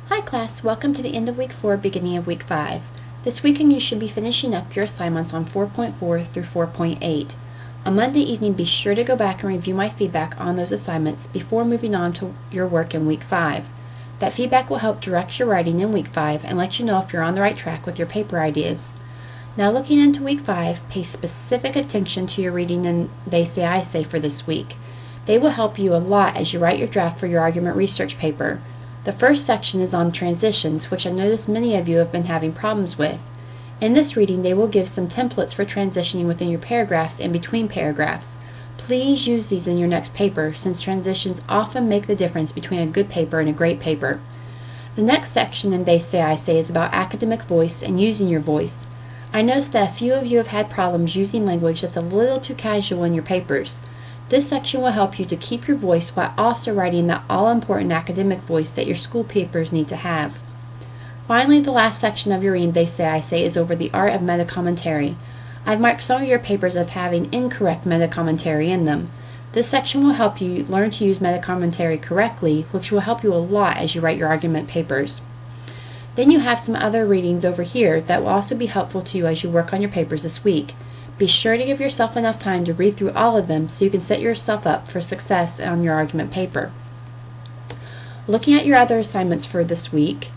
Hi class, welcome to the end of week 4, beginning of week 5. This weekend you should be finishing up your assignments on 4.4 through 4.8. On Monday evening, be sure to go back and review my feedback on those assignments before moving on to your work in week 5. That feedback will help direct your writing in week 5 and let you know if you're on the right track with your paper ideas. Now looking into week 5, pay specific attention to your reading and They Say I Say for this week. They will help you a lot as you write your draft for your argument research paper. The first section is on transitions, which I notice many of you have been having problems with. In this reading, they will give some templates for transitioning within your paragraphs and between paragraphs. Please use these in your next paper, since transitions often make the difference between a good paper and a great paper. The next section in They Say I Say is about academic voice and using your voice. I noticed that a few of you have had problems using language that's a little too casual in your papers. This section will help you to keep your voice while also writing the all-important academic voice that your school papers need to have. Finally, the last section of your reading, They Say I Say, is over the art of meta-commentary. I've marked some of your papers as having incorrect meta-commentary in them. This section will help you learn to use meta-commentary correctly, which will help you a lot as you write your argument papers. Then you have some other readings over here that will also be helpful to you as you work on your papers this week. Be sure to give yourself enough time to read through all of them so you can set yourself up for success on your argument paper. Looking at your other assignments for this week,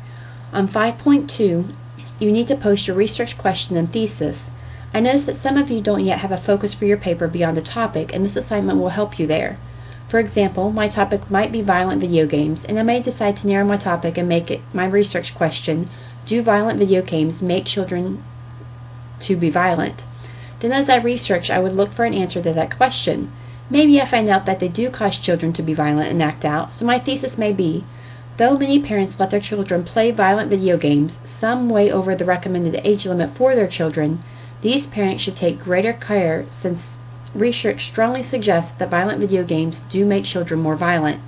on 5.2, you need to post your research question and thesis. I notice that some of you don't yet have a focus for your paper beyond a topic, and this assignment will help you there. For example, my topic might be violent video games, and I may decide to narrow my topic and make it my research question, do violent video games make children to be violent? Then as I research, I would look for an answer to that question. Maybe I find out that they do cause children to be violent and act out, so my thesis may be, though many parents let their children play violent video games, some way over the recommended age limit for their children, these parents should take greater care since research strongly suggests that violent video games do make children more violent.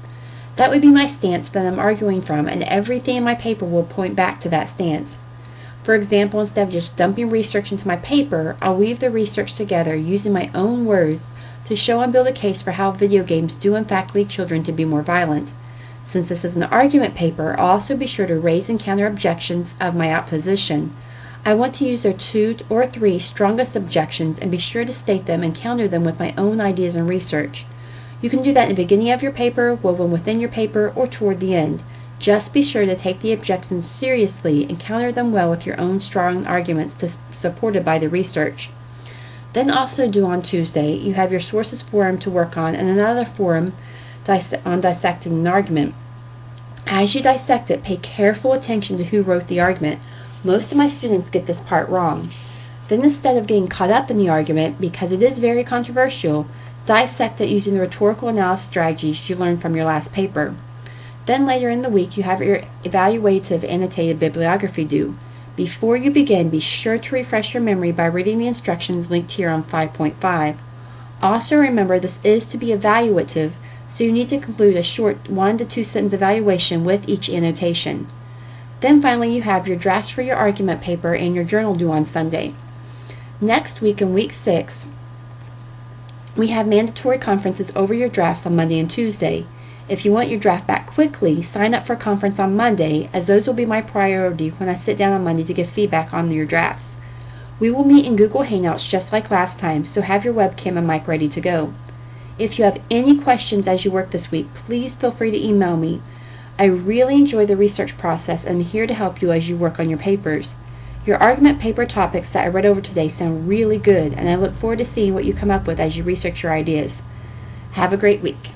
That would be my stance that I'm arguing from, and everything in my paper will point back to that stance. For example, instead of just dumping research into my paper, I'll weave the research together using my own words to show and build a case for how video games do in fact lead children to be more violent. Since this is an argument paper, I'll also be sure to raise and counter objections of my opposition. I want to use their 2 or 3 strongest objections and be sure to state them and counter them with my own ideas and research. You can do that in the beginning of your paper, woven within your paper, or toward the end. Just be sure to take the objections seriously and counter them well with your own strong arguments supported by the research. Then also due on Tuesday, you have your sources forum to work on and another forum on dissecting an argument. As you dissect it, pay careful attention to who wrote the argument. Most of my students get this part wrong. Then instead of getting caught up in the argument, because it is very controversial, dissect it using the rhetorical analysis strategies you learned from your last paper. Then later in the week, you have your evaluative annotated bibliography due. Before you begin, be sure to refresh your memory by reading the instructions linked here on 5.5. Also remember, this is to be evaluative, so you need to conclude a short 1 to 2 sentence evaluation with each annotation. Then finally, you have your drafts for your argument paper and your journal due on Sunday. Next week, in week 6, we have mandatory conferences over your drafts on Monday and Tuesday. If you want your draft back quickly, sign up for a conference on Monday, as those will be my priority when I sit down on Monday to give feedback on your drafts. We will meet in Google Hangouts just like last time, so have your webcam and mic ready to go. If you have any questions as you work this week, please feel free to email me. I really enjoy the research process and I'm here to help you as you work on your papers. Your argument paper topics that I read over today sound really good, and I look forward to seeing what you come up with as you research your ideas. Have a great week.